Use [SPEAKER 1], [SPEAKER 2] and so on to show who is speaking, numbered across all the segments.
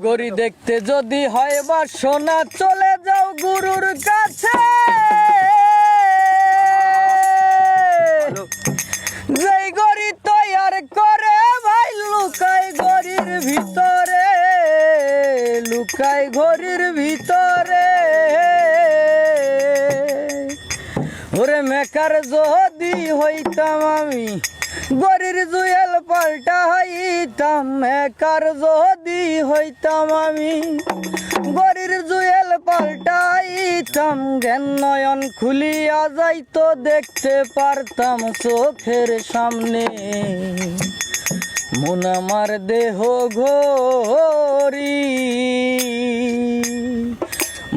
[SPEAKER 1] গরি দেখতে যদি হয় বা সোনা চলে যাও গুরুর কাছে। যেই গরি তৈয়ার করে ভাই লুকায় গরির ভিতরে, লুকায় ঘড়ির ভিতরে। ওরে মেকার যদি হইতাম আমি গরির জুয়েল পাল্টা হইতাম, মেকার যদি হইতাম আমি গরির জুয়েল পাল্টা হইতাম। জ্ঞান নয়ন খুলিয়া যাইতো দেখতে পারতাম চোখের সামনে। মন আমার দেহ ঘড়ি,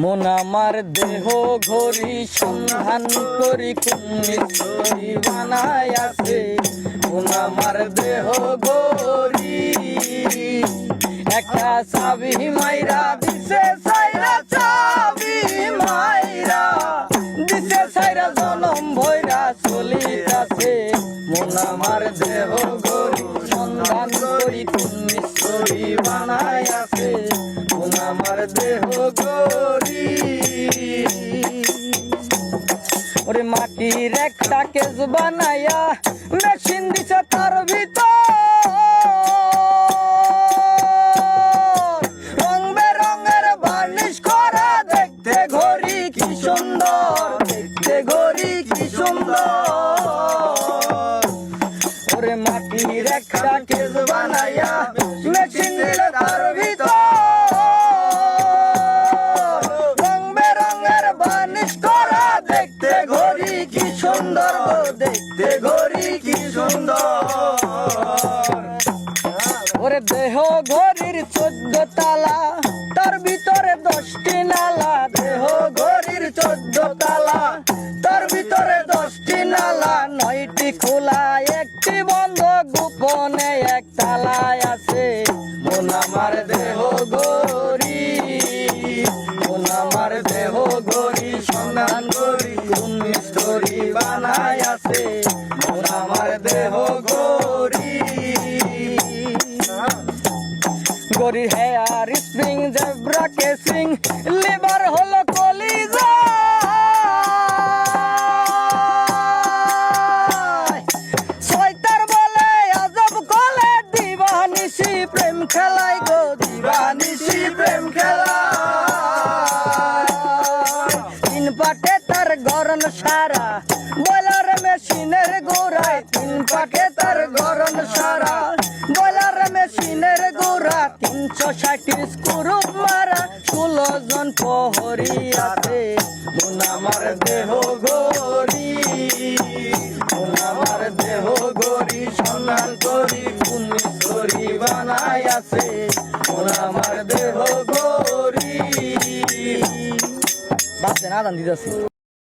[SPEAKER 1] মন আমার দেহ ঘড়ি সন্ধান করি কোন মিস্ত্রি বানায় আছে। মন আমার দেহ ঘড়ি একটা চাবি মাইরা দিছে সাইরা, চাবি মাইরা দিছে সাইরা জনম ভৈরা চলিতাছে। মন আমার দেহ ঘড়ি সন্ধান করি কোন মিস্ত্রি বানায় আছে। মন আমার দেহ ঘড়ি। ওরে মাটির একটা কেস বানাইয়া মেশিন দিছে তার ভিতর, রং বেরঙের বার্নিশ করা দেখতে ঘড়ি কি সুন্দর, দেখতে ঘড়ি কি সুন্দর। ওরে মাটির একটা কেস বানাইয়া মেশিন দিলে তার ভিতর, রং বেরঙের বার্নিশ করা দেখতে ঘড়ি কি সুন্দর, দেখতে ঘড়ি কি সুন্দর। ওরে দেহ ঘড়ির 14 তালা, তার ভিতরে 10টি নালা। দেহ ঘড়ির 14 তালা, তার ভিতরে 10টি নালা। 9টি খোলা 1টি বন্ধ, গোপনে এক তালায় আছে। মন আমার দেহ ঘড়ি, মন আমার দেহ ঘড়ি সন্ধান করি কোন মিস্ত্রি বানায় আছে। মন আমার দেহ ঘড়ি। গরির hair spring zebra casing, lever হলো কলিজা। ছয়টার বলে আজব কলে দিবানিসি প্রেম খেলাই গো, দিবানিসি প্রেম খেলা। 3 পাটে তার গরম সারা, বয়লার মেশিনের গোড়ায়। 3 পাটে তার গরম সারা, বয়লার মেশিনের গোড়া। 360 স্ক্রু মারা, 16 জন প্রহরী আছে। মন আমার দেহ ঘড়ি, মন আমার দেহ ঘড়ি সন্ধান করি কোন মিস্ত্রি বানায় আছে। মন আমার দেহ ঘড়ি। বাসে না দিতেছি।